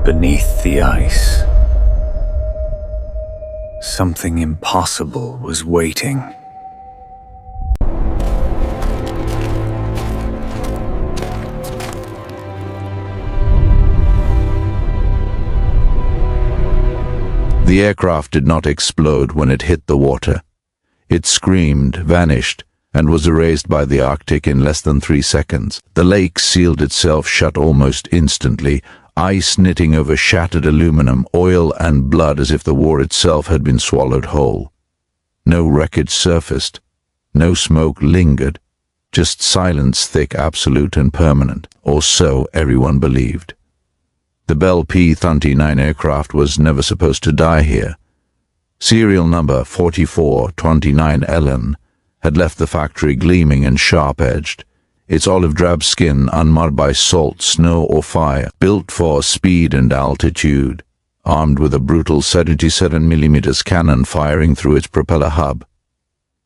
Beneath the ice, something impossible was waiting. The aircraft did not explode when it hit the water. It screamed, vanished, and was erased by the Arctic in less than 3 seconds. The lake sealed itself shut almost instantly, ice knitting over shattered aluminum, oil and blood as if the war itself had been swallowed whole. No wreckage surfaced. No smoke lingered. Just silence, thick, absolute and permanent, or so everyone believed. The Bell P-39 aircraft was never supposed to die here. Serial number 4429LN had left the factory gleaming and sharp-edged, its olive-drab skin unmarred by salt, snow or fire, built for speed and altitude, armed with a brutal 77mm cannon firing through its propeller hub.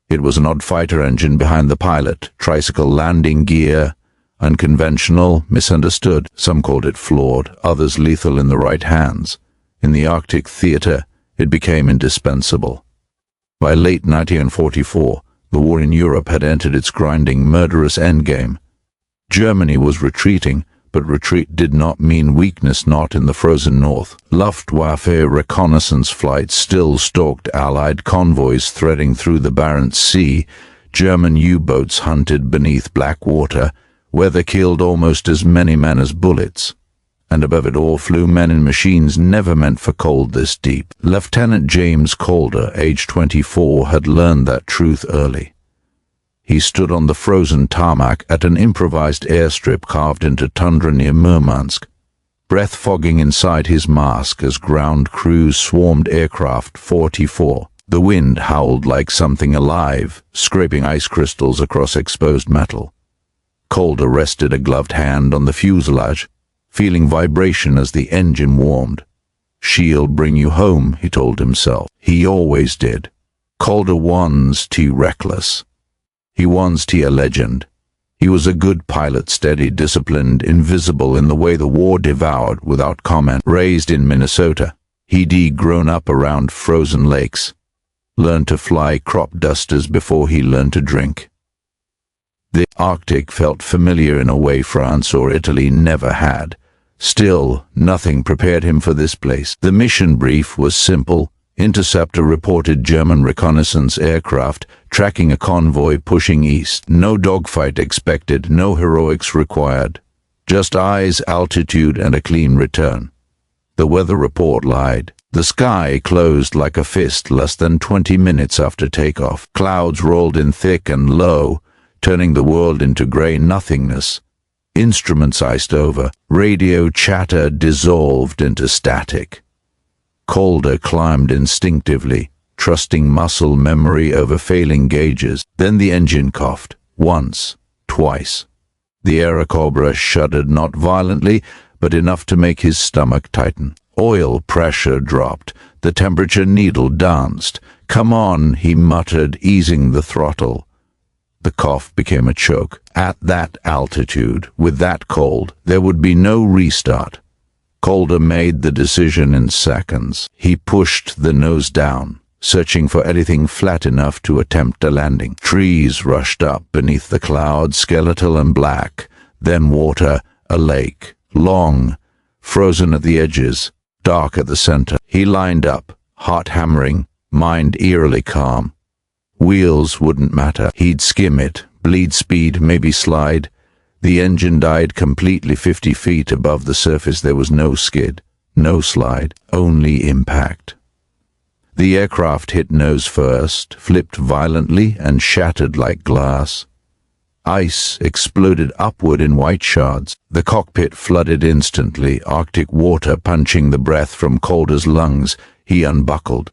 It was an odd fighter engine behind the pilot, tricycle landing gear, unconventional, misunderstood. Some called it flawed, others lethal in the right hands. In the Arctic theater, it became indispensable. By late 1944, the war in Europe had entered its grinding, murderous endgame. Germany was retreating, but retreat did not mean weakness, not in the frozen north. Luftwaffe reconnaissance flights still stalked Allied convoys threading through the Barents Sea. German U-boats hunted beneath black water. Weather killed almost as many men as bullets. And above it all flew men in machines never meant for cold this deep. Lieutenant James Calder, age 24, had learned that truth early. He stood on the frozen tarmac at an improvised airstrip carved into tundra near Murmansk, breath fogging inside his mask as ground crews swarmed aircraft 44. The wind howled like something alive, scraping ice crystals across exposed metal. Calder rested a gloved hand on the fuselage, feeling vibration as the engine warmed. "She'll bring you home," he told himself. He always did. Calder once too reckless. He once too a legend. He was a good pilot, steady, disciplined, invisible in the way the war devoured without comment. Raised in Minnesota, he'd grown up around frozen lakes. Learned to fly crop dusters before he learned to drink. The Arctic felt familiar in a way France or Italy never had. Still, nothing prepared him for this place. The mission brief was simple. Interceptor reported German reconnaissance aircraft tracking a convoy pushing east. No dogfight expected, no heroics required. Just eyes, altitude, and a clean return. The weather report lied. The sky closed like a fist less than 20 minutes after takeoff. Clouds rolled in thick and low, turning the world into grey nothingness. Instruments iced over, radio chatter dissolved into static. Calder climbed instinctively, trusting muscle memory over failing gauges. Then the engine coughed, once, twice. The Airacobra shuddered, not violently, but enough to make his stomach tighten. Oil pressure dropped, the temperature needle danced. "Come on," he muttered, easing the throttle. The cough became a choke. At that altitude, with that cold, there would be no restart. Calder made the decision in seconds. He pushed the nose down, searching for anything flat enough to attempt a landing. Trees rushed up beneath the clouds, skeletal and black. Then water, a lake, long, frozen at the edges, dark at the center. He lined up, heart hammering, mind eerily calm. Wheels wouldn't matter. He'd skim it, bleed speed, maybe slide. The engine died completely 50 feet above the surface. There was no skid, no slide, only impact. The aircraft hit nose first, flipped violently, and shattered like glass. Ice exploded upward in white shards. The cockpit flooded instantly, Arctic water punching the breath from Calder's lungs. He unbuckled.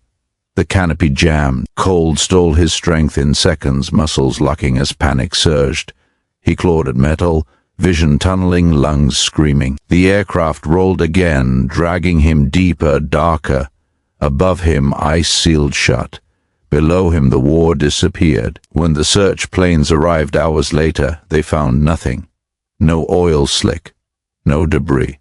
The canopy jammed. Cold stole his strength in seconds, muscles locking as panic surged. He clawed at metal, vision tunneling, lungs screaming. The aircraft rolled again, dragging him deeper, darker. Above him, ice sealed shut. Below him, the war disappeared. When the search planes arrived hours later, they found nothing. No oil slick, no debris.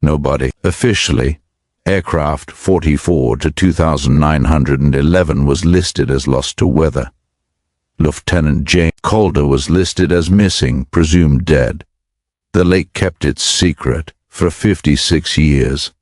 Nobody. Officially, aircraft 44 to 2911 was listed as lost to weather. Lieutenant James Calder was listed as missing, presumed dead. The lake kept its secret for 56 years.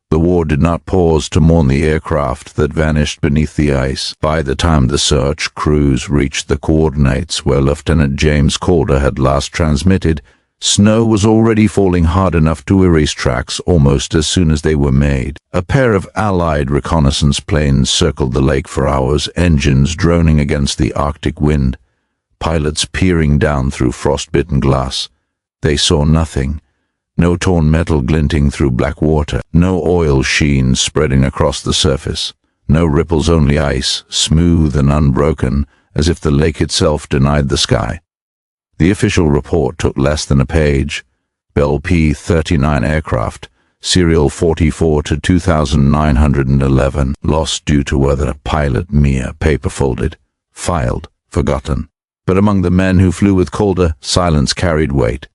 The war did not pause to mourn the aircraft that vanished beneath the ice. By the time the search crews reached the coordinates where Lieutenant James Calder had last transmitted, snow was already falling hard enough to erase tracks almost as soon as they were made. A pair of Allied reconnaissance planes circled the lake for hours, engines droning against the Arctic wind, pilots peering down through frostbitten glass. They saw nothing. No torn metal glinting through black water, no oil sheen spreading across the surface, no ripples, only ice, smooth and unbroken, as if the lake itself denied the sky. The official report took less than a page. Bell P-39 aircraft, serial 44 to 2911, lost due to weather, pilot Mia, paper folded, filed, forgotten. But among the men who flew with Calder, silence carried weight.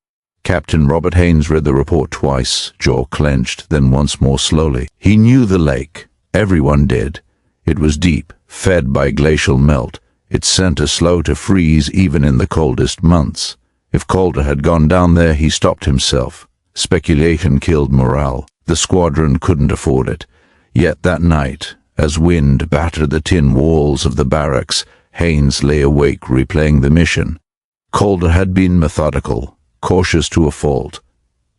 Captain Robert Haynes read the report twice, jaw clenched, then once more slowly. He knew the lake. Everyone did. It was deep, fed by glacial melt, its center slow to freeze even in the coldest months. If Calder had gone down there, he stopped himself. Speculation killed morale. The squadron couldn't afford it. Yet that night, as wind battered the tin walls of the barracks, Haynes lay awake replaying the mission. Calder had been methodical, cautious to a fault.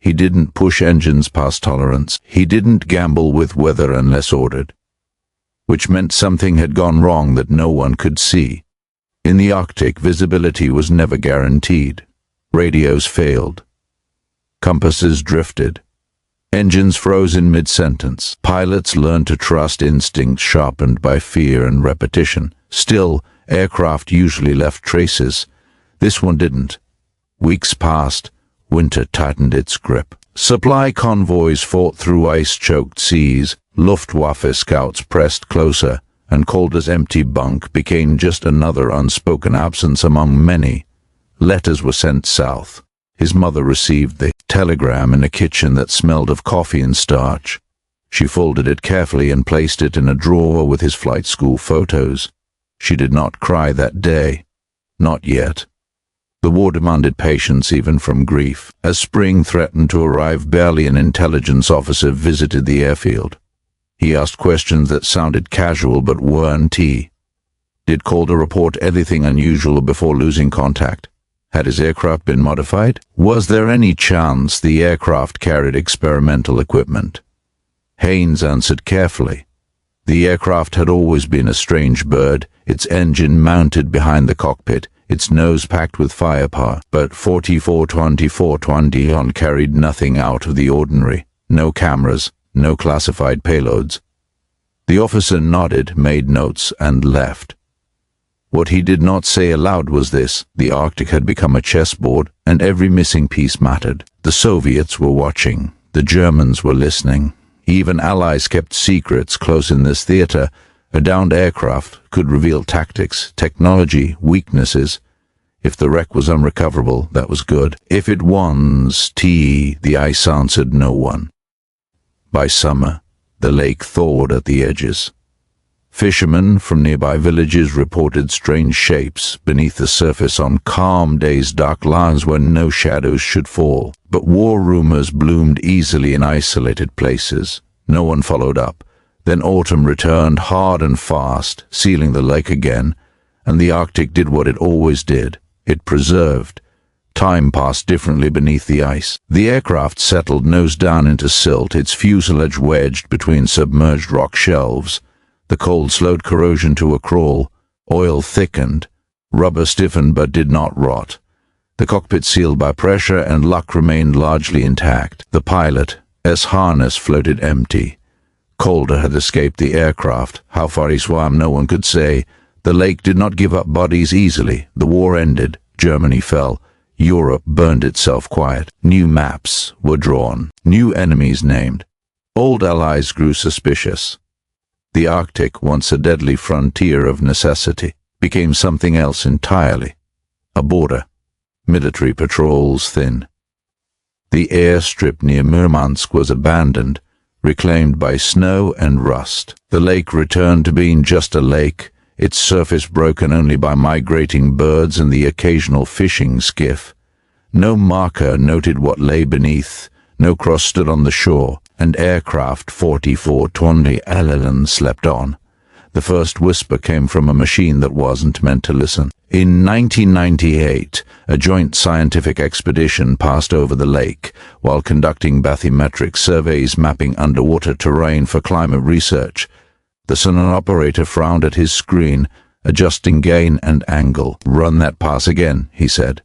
He didn't push engines past tolerance. He didn't gamble with weather unless ordered, which meant something had gone wrong that no one could see. In the Arctic, visibility was never guaranteed. Radios failed. Compasses drifted. Engines froze in mid-sentence. Pilots learned to trust instincts sharpened by fear and repetition. Still, aircraft usually left traces. This one didn't. Weeks passed. Winter tightened its grip. Supply convoys fought through ice-choked seas. Luftwaffe scouts pressed closer, and Calder's empty bunk became just another unspoken absence among many. Letters were sent south. His mother received the telegram in a kitchen that smelled of coffee and starch. She folded it carefully and placed it in a drawer with his flight school photos. She did not cry that day. Not yet. The war demanded patience even from grief. As spring threatened to arrive, barely an intelligence officer visited the airfield. He asked questions that sounded casual but weren't. Did Calder report anything unusual before losing contact? Had his aircraft been modified? Was there any chance the aircraft carried experimental equipment? Haynes answered carefully. The aircraft had always been a strange bird, its engine mounted behind the cockpit, its nose packed with firepower, but 44-24-21 carried nothing out of the ordinary. No cameras, no classified payloads. The officer nodded, made notes, and left. What he did not say aloud was this: the Arctic had become a chessboard, and every missing piece mattered. The Soviets were watching. The Germans were listening. Even allies kept secrets close in this theater. A downed aircraft could reveal tactics, technology, weaknesses. If the wreck was unrecoverable, that was good. If it was, the ice answered no one. By summer, the lake thawed at the edges. Fishermen from nearby villages reported strange shapes beneath the surface. On calm days, dark lines where no shadows should fall. But war rumors bloomed easily in isolated places. No one followed up. Then autumn returned hard and fast, sealing the lake again, and the Arctic did what it always did. It preserved. Time passed differently beneath the ice. The aircraft settled nose down into silt, its fuselage wedged between submerged rock shelves. The cold slowed corrosion to a crawl. Oil thickened. Rubber stiffened but did not rot. The cockpit sealed by pressure, and luck remained largely intact. The pilot, harness floated empty. Calder had escaped the aircraft. How far he swam, no one could say. The lake did not give up bodies easily. The war ended. Germany fell. Europe burned itself quiet. New maps were drawn. New enemies named. Old allies grew suspicious. The Arctic, once a deadly frontier of necessity, became something else entirely. A border. Military patrols thin. The airstrip near Murmansk was abandoned, reclaimed by snow and rust. The lake returned to being just a lake, its surface broken only by migrating birds and the occasional fishing skiff. No marker noted what lay beneath, no cross stood on the shore, and aircraft 4420 slept on. The first whisper came from a machine that wasn't meant to listen. In 1998, a joint scientific expedition passed over the lake while conducting bathymetric surveys mapping underwater terrain for climate research. The sonar operator frowned at his screen, adjusting gain and angle. "Run that pass again," he said.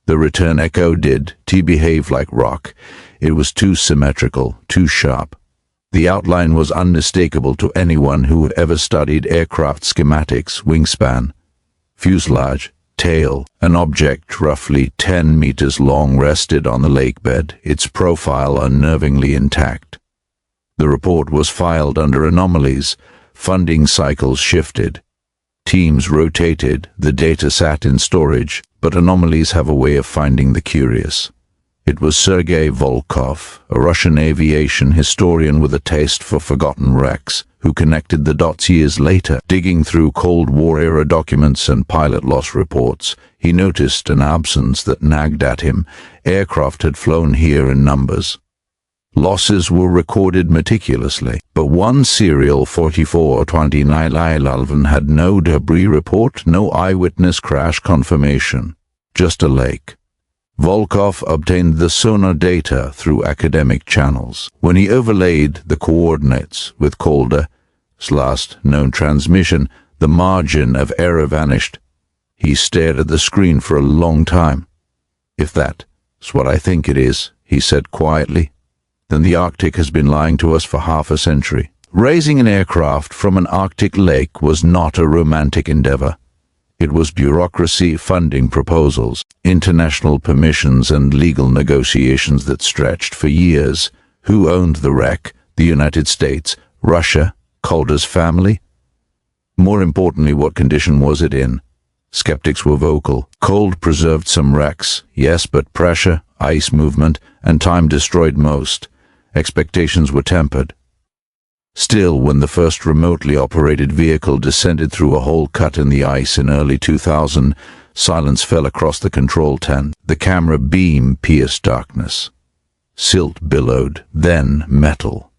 The return echo did. T behaved like rock. It was too symmetrical, too sharp. The outline was unmistakable to anyone who had ever studied aircraft schematics: wingspan, fuselage, tail. An object roughly 10 meters long rested on the lake bed, its profile unnervingly intact. The report was filed under anomalies. Funding cycles shifted. Teams rotated, the data sat in storage, but anomalies have a way of finding the curious. It was Sergei Volkov, a Russian aviation historian with a taste for forgotten wrecks, who connected the dots years later. Digging through Cold War-era documents and pilot loss reports, he noticed an absence that nagged at him. Aircraft had flown here in numbers. Losses were recorded meticulously, but one serial 4429 had no debris report, no eyewitness crash confirmation, just a lake. Volkov obtained the sonar data through academic channels. When he overlaid the coordinates with Calder's last known transmission, the margin of error vanished. He stared at the screen for a long time. "If that's what I think it is," he said quietly, "then the Arctic has been lying to us for half a century." Raising an aircraft from an Arctic lake was not a romantic endeavor. It was bureaucracy, funding proposals, international permissions, and legal negotiations that stretched for years. Who owned the wreck? The United States? Russia? Calder's family? More importantly, what condition was it in? Skeptics were vocal. Cold preserved some wrecks, yes, but pressure, ice movement, and time destroyed most. Expectations were tempered. Still, when the first remotely operated vehicle descended through a hole cut in the ice in early 2000, silence fell across the control tent. The camera beam pierced darkness. Silt billowed, then metal.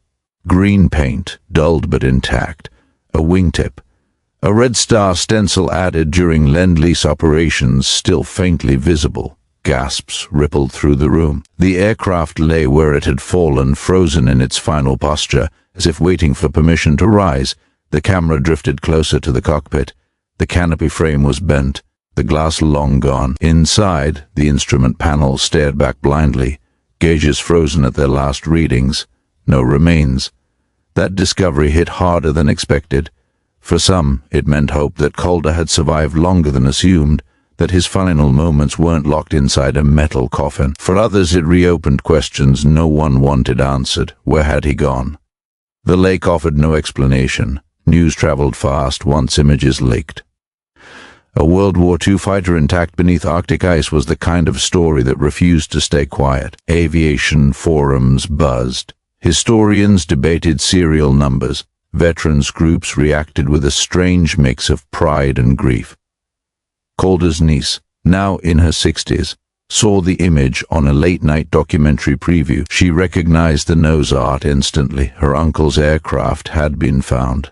Green paint, dulled but intact. A wingtip. A red star stencil added during Lend Lease operations, still faintly visible. Gasps rippled through the room. The aircraft lay where it had fallen, frozen in its final posture, as if waiting for permission to rise. The camera drifted closer to the cockpit. The canopy frame was bent, the glass long gone. Inside, the instrument panel stared back blindly, gauges frozen at their last readings. No remains. That discovery hit harder than expected. For some, it meant hope that Calder had survived longer than assumed, that his final moments weren't locked inside a metal coffin. For others, it reopened questions no one wanted answered. Where had he gone? The lake offered no explanation. News traveled fast once images leaked. A World War II fighter intact beneath Arctic ice was the kind of story that refused to stay quiet. Aviation forums buzzed. Historians debated serial numbers. Veterans groups reacted with a strange mix of pride and grief. Calder's niece, now in her 60s, saw the image on a late-night documentary preview. She recognized the nose art instantly. Her uncle's aircraft had been found.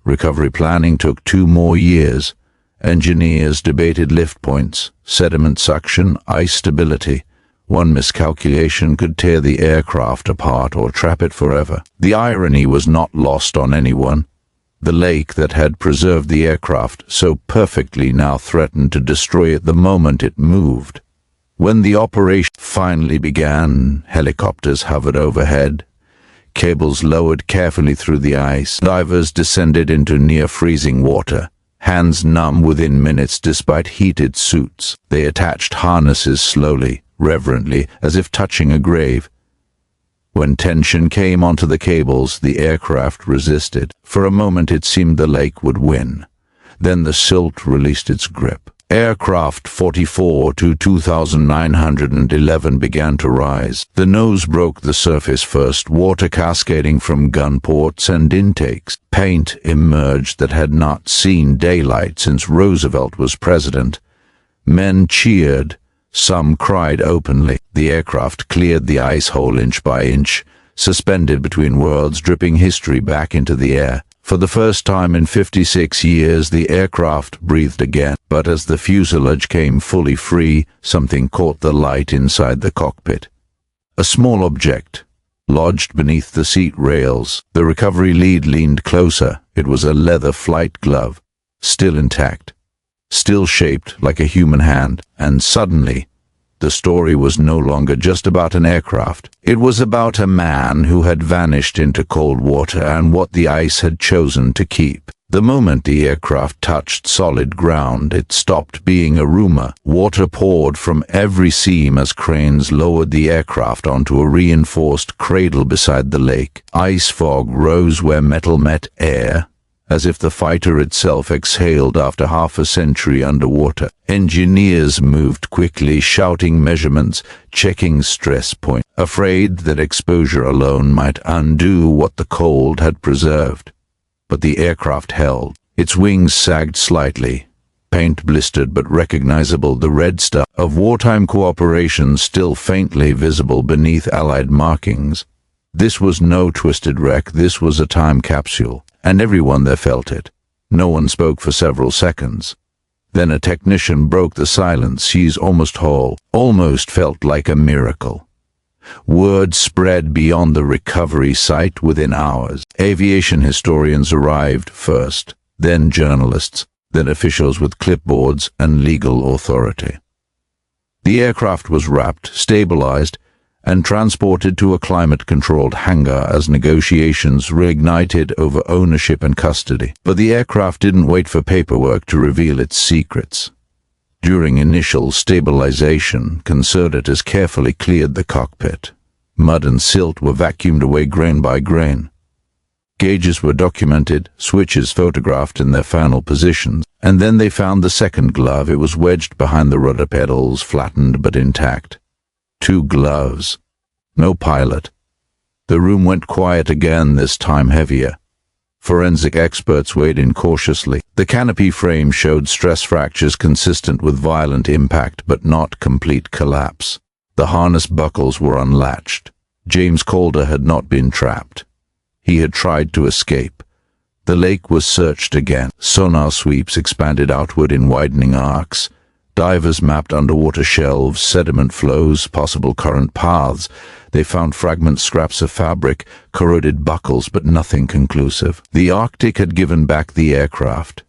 Recovery planning took 2 more years. Engineers debated lift points, sediment suction, ice stability. One miscalculation could tear the aircraft apart or trap it forever. The irony was not lost on anyone. The lake that had preserved the aircraft so perfectly now threatened to destroy it the moment it moved. When the operation finally began, helicopters hovered overhead. Cables lowered carefully through the ice. Divers descended into near-freezing water, hands numb within minutes despite heated suits. They attached harnesses slowly, reverently, as if touching a grave. When tension came onto the cables, the aircraft resisted. For a moment it seemed the lake would win. Then the silt released its grip. Aircraft 44 to 2911 began to rise. The nose broke the surface first, water cascading from gun ports and intakes. Paint emerged that had not seen daylight since Roosevelt was president. Men cheered. Some cried openly. The aircraft cleared the ice hole inch by inch, suspended between worlds, dripping history back into the air. For the first time in 56 years, the aircraft breathed again, but as the fuselage came fully free, something caught the light inside the cockpit. A small object, lodged beneath the seat rails. The recovery lead leaned closer. It was a leather flight glove, still intact, still shaped like a human hand, and suddenly, the story was no longer just about an aircraft. It was about a man who had vanished into cold water and what the ice had chosen to keep. The moment the aircraft touched solid ground, it stopped being a rumor. Water poured from every seam as cranes lowered the aircraft onto a reinforced cradle beside the lake. Ice fog rose where metal met air, as if the fighter itself exhaled after half a century underwater. Engineers moved quickly, shouting measurements, checking stress points, afraid that exposure alone might undo what the cold had preserved. But the aircraft held. Its wings sagged slightly, paint blistered but recognizable, the red star of wartime cooperation still faintly visible beneath Allied markings. This was no twisted wreck, this was a time capsule. And everyone there felt it. No one spoke for several seconds. Then a technician broke the silence. "She's almost whole." Almost felt like a miracle. Word spread beyond the recovery site within hours. Aviation historians arrived first, then journalists, then officials with clipboards and legal authority. The aircraft was wrapped, stabilized, and transported to a climate-controlled hangar as negotiations reignited over ownership and custody. But the aircraft didn't wait for paperwork to reveal its secrets. During initial stabilization, conservators carefully cleared the cockpit. Mud and silt were vacuumed away grain by grain. Gauges were documented, switches photographed in their final positions, and then they found the second glove. It was wedged behind the rudder pedals, flattened but intact. 2 gloves. No pilot. The room went quiet again, this time heavier. Forensic experts weighed in cautiously. The canopy frame showed stress fractures consistent with violent impact but not complete collapse. The harness buckles were unlatched. James Calder had not been trapped. He had tried to escape. The lake was searched again. Sonar sweeps expanded outward in widening arcs. Divers mapped underwater shelves, sediment flows, possible current paths. They found fragment scraps of fabric, corroded buckles, but nothing conclusive. The Arctic had given back the aircraft.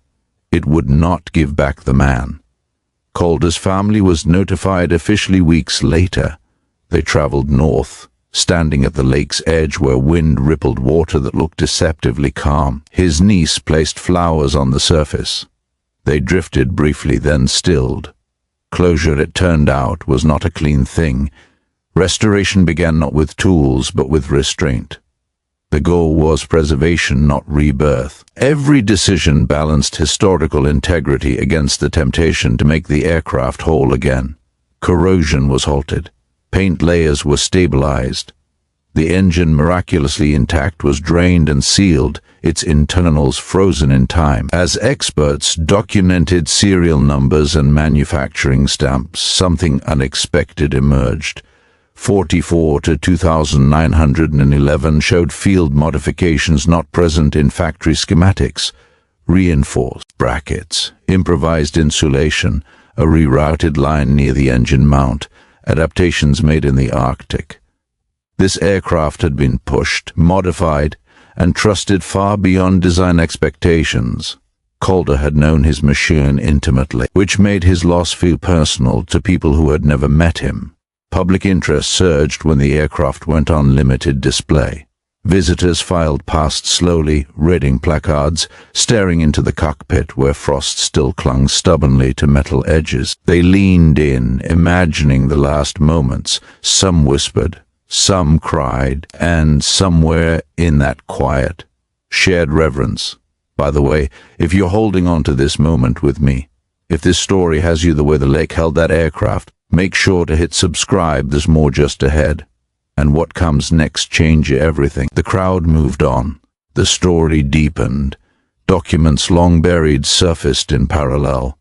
It would not give back the man. Calder's family was notified officially weeks later. They traveled north, standing at the lake's edge where wind rippled water that looked deceptively calm. His niece placed flowers on the surface. They drifted briefly, then stilled. Closure, it turned out, was not a clean thing. Restoration began not with tools, but with restraint. The goal was preservation, not rebirth. Every decision balanced historical integrity against the temptation to make the aircraft whole again. Corrosion was halted. Paint layers were stabilized. The engine, miraculously intact, was drained and sealed, its internals frozen in time. As experts documented serial numbers and manufacturing stamps, something unexpected emerged. 44 to 2911 showed field modifications not present in factory schematics. Reinforced brackets, improvised insulation, a rerouted line near the engine mount, adaptations made in the Arctic. This aircraft had been pushed, modified, and trusted far beyond design expectations. Calder had known his machine intimately, which made his loss feel personal to people who had never met him. Public interest surged when the aircraft went on limited display. Visitors filed past slowly, reading placards, staring into the cockpit where frost still clung stubbornly to metal edges. They leaned in, imagining the last moments. Some whispered, some cried, and somewhere in that quiet, shared reverence. By the way, if you're holding on to this moment with me, If this story has you the way the lake held that aircraft, make sure to hit subscribe. There's more just ahead. And what comes next changes everything. The crowd moved on. The story deepened. Documents long buried surfaced in parallel.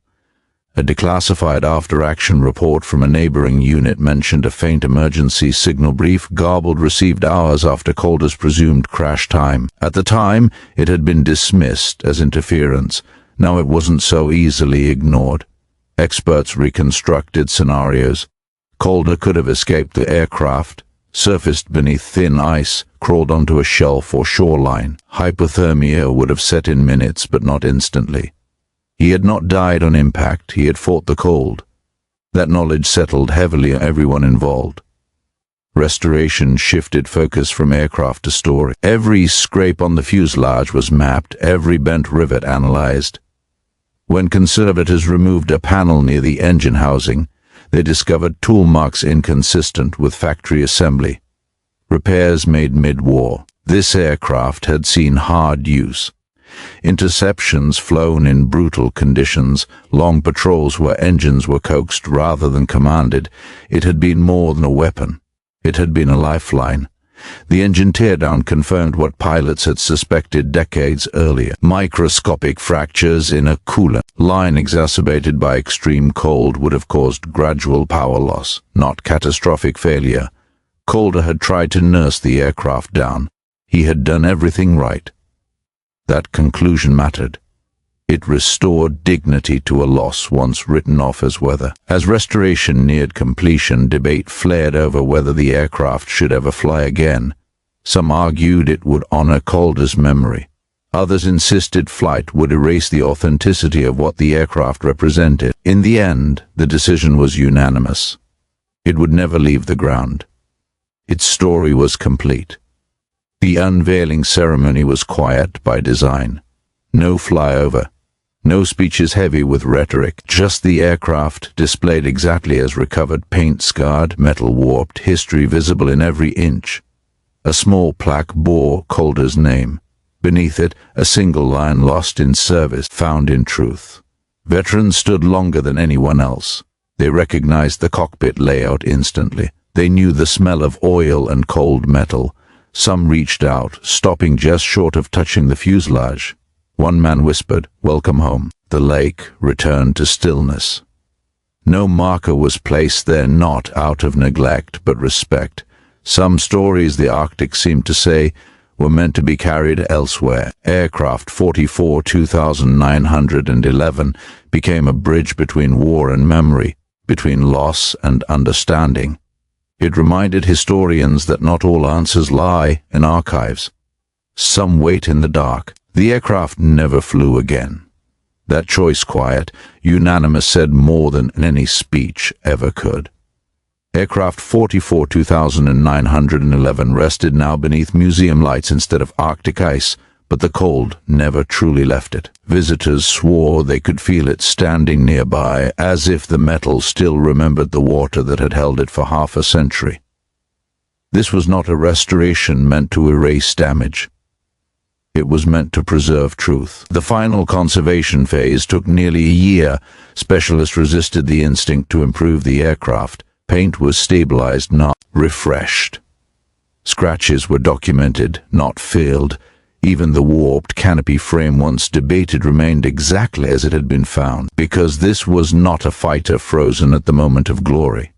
A declassified after-action report from a neighboring unit mentioned a faint emergency signal brief garbled received hours after Calder's presumed crash time. At the time, it had been dismissed as interference. Now it wasn't so easily ignored. Experts reconstructed scenarios. Calder could have escaped the aircraft, surfaced beneath thin ice, crawled onto a shelf or shoreline. Hypothermia would have set in minutes, but not instantly. He had not died on impact, he had fought the cold. That knowledge settled heavily on everyone involved. Restoration shifted focus from aircraft to story. Every scrape on the fuselage was mapped, every bent rivet analyzed. When conservators removed a panel near the engine housing, they discovered tool marks inconsistent with factory assembly. Repairs made mid-war. This aircraft had seen hard use. Interceptions flown in brutal conditions, long patrols where engines were coaxed rather than commanded. It had been more than a weapon. It had been a lifeline. The engine teardown confirmed what pilots had suspected decades earlier. Microscopic fractures in a coolant line exacerbated by extreme cold would have caused gradual power loss, not catastrophic failure. Calder had tried to nurse the aircraft down. He had done everything right. That conclusion mattered. It restored dignity to a loss once written off as weather. As restoration neared completion, debate flared over whether the aircraft should ever fly again. Some argued it would honor Calder's memory. Others insisted flight would erase the authenticity of what the aircraft represented. In the end, the decision was unanimous. It would never leave the ground. Its story was complete. The unveiling ceremony was quiet by design. No flyover. No speeches heavy with rhetoric, just the aircraft displayed exactly as recovered, paint-scarred, metal warped, history visible in every inch. A small plaque bore Calder's name. Beneath it, a single line lost in service, found in truth. Veterans stood longer than anyone else. They recognized the cockpit layout instantly. They knew the smell of oil and cold metal. Some reached out, stopping just short of touching the fuselage. One man whispered, "Welcome home." The lake returned to stillness. No marker was placed there, not out of neglect, but respect. Some stories, the Arctic seemed to say, were meant to be carried elsewhere. Aircraft 44-2911 became a bridge between war and memory, between loss and understanding. It reminded historians that not all answers lie in archives. Some wait in the dark. The aircraft never flew again. That choice, quiet, unanimous, said more than any speech ever could. Aircraft 44-2911 rested now beneath museum lights instead of Arctic ice, but the cold never truly left it. Visitors swore they could feel it standing nearby, as if the metal still remembered the water that had held it for half a century. This was not a restoration meant to erase damage. It was meant to preserve truth. The final conservation phase took nearly a year. Specialists resisted the instinct to improve the aircraft. Paint was stabilized, not refreshed. Scratches were documented, not filled. Even the warped canopy frame once debated remained exactly as it had been found, because this was not a fighter frozen at the moment of glory.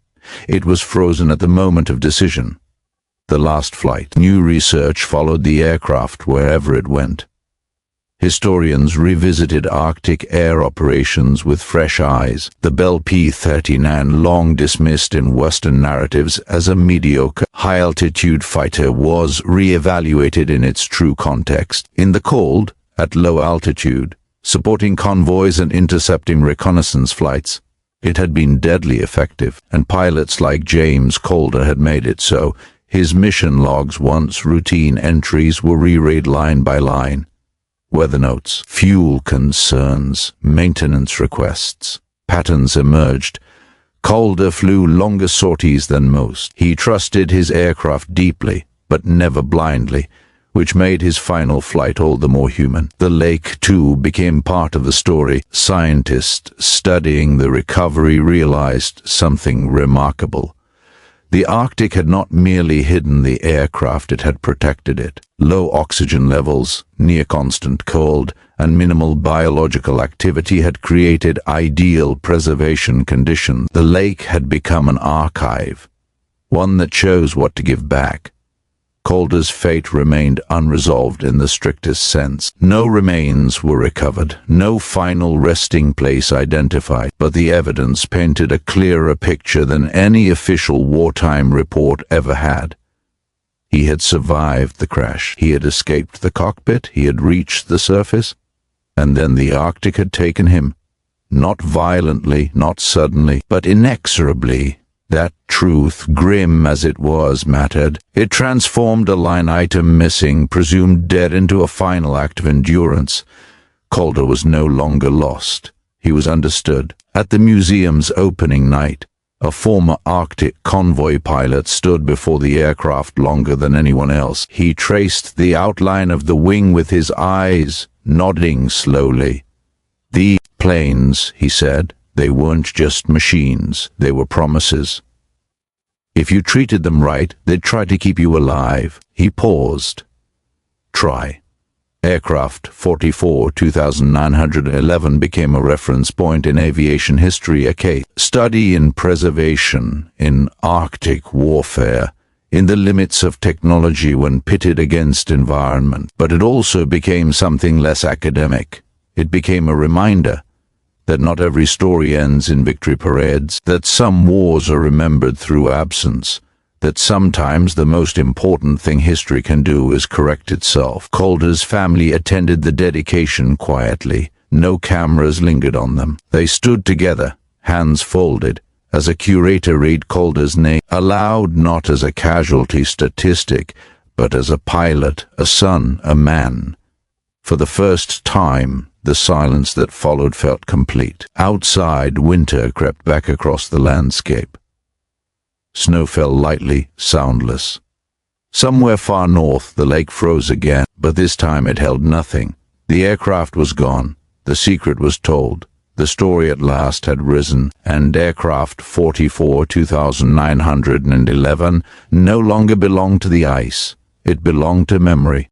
It was frozen at the moment of decision. The last flight. New research followed the aircraft wherever it went. Historians revisited Arctic air operations with fresh eyes. The Bell P-39, long dismissed in Western narratives as a mediocre high-altitude fighter, was re-evaluated in its true context. In the cold, at low altitude, supporting convoys and intercepting reconnaissance flights, it had been deadly effective, and pilots like James Calder had made it so. His mission logs, once routine entries, were reread line by line. Weather notes, fuel concerns, maintenance requests. Patterns emerged. Calder flew longer sorties than most. He trusted his aircraft deeply, but never blindly. which made his final flight all the more human. The lake, too, became part of the story. Scientists studying the recovery realized something remarkable. The Arctic had not merely hidden the aircraft, it had protected it. Low oxygen levels, near constant cold, and minimal biological activity had created ideal preservation conditions. The lake had become an archive, one that shows what to give back. Calder's fate remained unresolved in the strictest sense. No remains were recovered, no final resting place identified, but the evidence painted a clearer picture than any official wartime report ever had. He had survived the crash. He had escaped the cockpit. He had reached the surface. And then the Arctic had taken him. Not violently, not suddenly, but inexorably. That truth, grim as it was, mattered. It transformed a line item missing, presumed dead, into a final act of endurance. Calder was no longer lost. He was understood. At the museum's opening night, a former Arctic convoy pilot stood before the aircraft longer than anyone else. He traced the outline of the wing with his eyes, nodding slowly. "These planes," he said, "they weren't just machines, they were promises. If you treated them right, they'd try to keep you alive." He paused. Try. Aircraft 44 2911 became a reference point in aviation history, a case study in preservation, in Arctic warfare, in the limits of technology when pitted against environment. But it also became something less academic. It became a reminder that not every story ends in victory parades, that some wars are remembered through absence, that sometimes the most important thing history can do is correct itself. Calder's family attended the dedication quietly. No cameras lingered on them. They stood together, hands folded, as a curator read Calder's name aloud, not as a casualty statistic, but as a pilot, a son, a man. For the first time, the silence that followed felt complete. Outside, winter crept back across the landscape. Snow fell lightly, soundless. Somewhere far north, the lake froze again, but this time it held nothing. The aircraft was gone. The secret was told. The story at last had risen, and aircraft 44 2911 no longer belonged to the ice. It belonged to memory.